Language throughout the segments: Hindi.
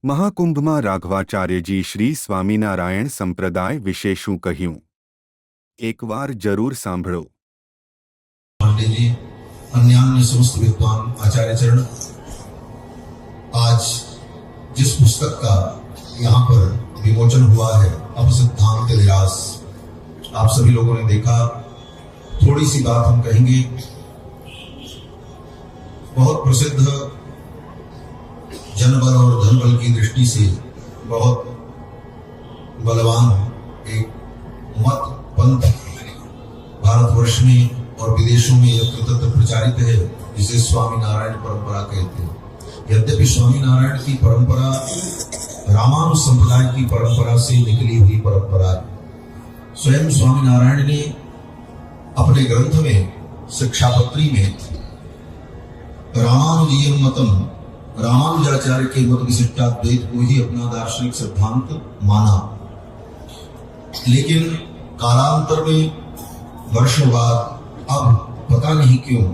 મહાકુંભમાં રાઘવાચાર્યજી શ્રી સ્વામિનારાયણ સંપ્રદાય વિશે શું કહ્યું? એકવાર જરૂર સાંભળો. पांडे जी, अन्यान्य समस्त विद्वान आचार्य चरण, आज जिस पुस्तक का यहाँ पर विमोचन हुआ है अपसिद्धांत विलास, आप सभी लोगों ने देखा। थोड़ी सी बात हम कहेंगे। बहुत प्रसिद्ध, जनबल और धनबल की दृष्टि से बहुत बलवान एक मत पंथ भारतवर्ष में और विदेशों में यत्र प्रचारित है, जिसे स्वामीनारायण परंपरा कहते हैं। यद्यपि स्वामीनारायण की परंपरा रामानुज संप्रदाय की परंपरा से निकली हुई परंपरा है। स्वयं स्वामीनारायण ने अपने ग्रंथ में, शिक्षापत्री में, रामानुजीय मतम, रामानुजाचार्य के मत विशिष्टाद्वैत को ही अपना दार्शनिक सिद्धांत माना। लेकिन कालांतर में, वर्षों बाद, अब पता नहीं क्यों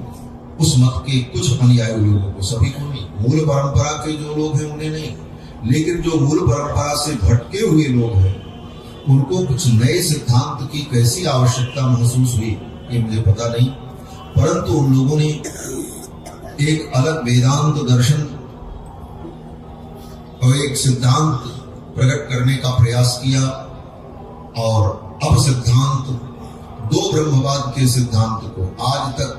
उस मत के कुछ अनुयायी लोगों को, सभी को नहीं, मूल परंपरा के जो लोग हैं उन्हें नहीं, लेकिन जो मूल परंपरा से भटके हुए लोग हैं उनको कुछ नए सिद्धांत की कैसी आवश्यकता महसूस हुई ये मुझे पता नहीं, परंतु उन लोगों ने एक अलग वेदांत दर्शन और एक सिद्धांत प्रकट करने का प्रयास किया। और अब सिद्धांत, दो ब्रह्मवाद के सिद्धांत को, आज तक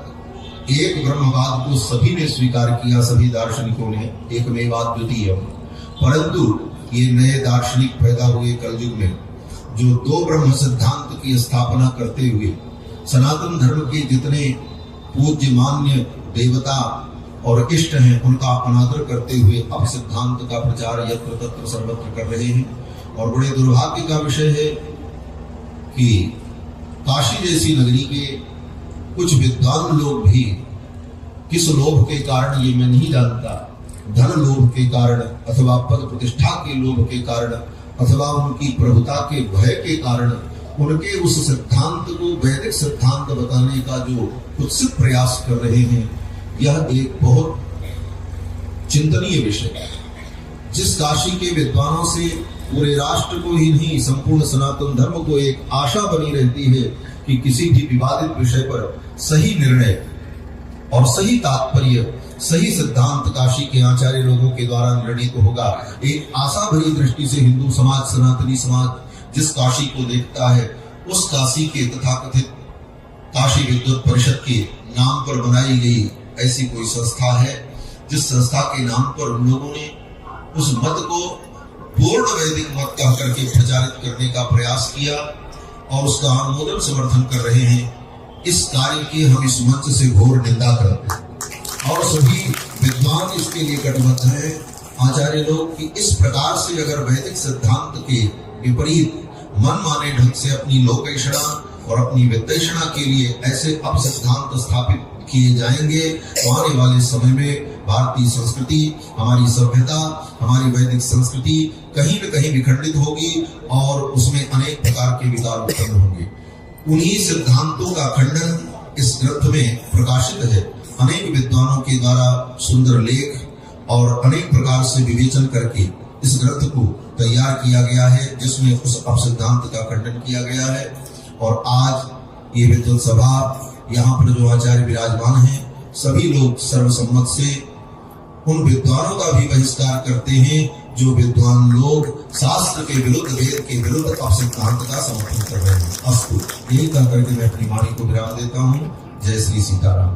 एक ब्रह्मवाद को सभी ने स्वीकार किया, सभी दार्शनिकों ने, एकमेवाद्वितीय, परंतु ये नए दार्शनिक पैदा हुए कलयुग में जो दो ब्रह्म सिद्धांत की स्थापना करते हुए सनातन धर्म के जितने पूज्य मान्य देवता और इष्ट हैं उनका अनादर करते हुए अब सिद्धांत का प्रचार यत्र तत्र सर्वत्र कर रहे हैं। और बड़े दुर्भाग्य का विषय है कि काशी जैसी नगरी के कुछ विद्वान लोग भी किस लोभ के कारण, ये मैं नहीं जानता, धन लोभ के कारण अथवा पद प्रतिष्ठा के लोभ के कारण अथवा उनकी प्रभुता के भय के कारण उनके उस सिद्धांत को वैदिक सिद्धांत बताने का जो कुत्सित प्रयास कर रहे हैं, यह एक बहुत चिंतनीय विषय है। जिस काशी के विद्वानों से पूरे राष्ट्र को ही नहीं, संपूर्ण सनातन धर्म को एक आशा बनी रहती है कि किसी भी विवादित विषय पर सही निर्णय और सही तात्पर्य, सही सिद्धांत काशी के आचार्य लोगों के द्वारा निर्णित होगा। एक आशा भरी दृष्टि से हिंदू समाज, सनातनी समाज जिस काशी को देखता है, उस काशी के तथाकथित काशी विद्वत परिषद के नाम पर बनाई गई ऐसी कोई संस्था है जिस संस्था के नाम पर उन लोगों ने उस मत को पूर्ण वैदिक मत कह करके प्रचारित करने का प्रयास किया और उसका अनुमोदन समर्थन कर रहे हैं। इस कार्य की हम इस मंच से घोर निंदा करते हैं और सभी विद्वान इसके लिए कटिबद्ध हैं, आचार्य लोग, कि इस प्रकार से अगर वैदिक सिद्धांत के विपरीत मन माने ढंग से अपनी लोकेषणा और अपनी विद्वेषणा के लिए ऐसे अब सिद्धांत स्थापित किए जाएंगे तो आने वाले समय में भारतीय संस्कृति, हमारी सभ्यता, हमारी वैदिक संस्कृति कहीं न कहीं विखंडित होगी और उसमें अनेक प्रकार के विकार उत्पन्न होंगे। उन्हीं सिद्धांतों का खंडन इस ग्रंथ में प्रकाशित है। अनेक विद्वानों के द्वारा सुंदर लेख और अनेक प्रकार से विवेचन करके इस ग्रंथ को तैयार किया गया है, जिसमें उस अपसिद्धांत का खंडन किया गया है। और आज ये विद्वत सभा, यहाँ पर जो आचार्य विराजमान हैं, सभी लोग सर्वसम्मत से उन विद्वानों का भी बहिष्कार करते हैं जो विद्वान लोग शास्त्र के विरुद्ध, वेद के विरुद्ध अपसिद्धांत का समर्थन कर रहे हैं। अस्तु, यही कह करके मैं अपनी वाणी को विराम देता हूँ। जय श्री सीताराम।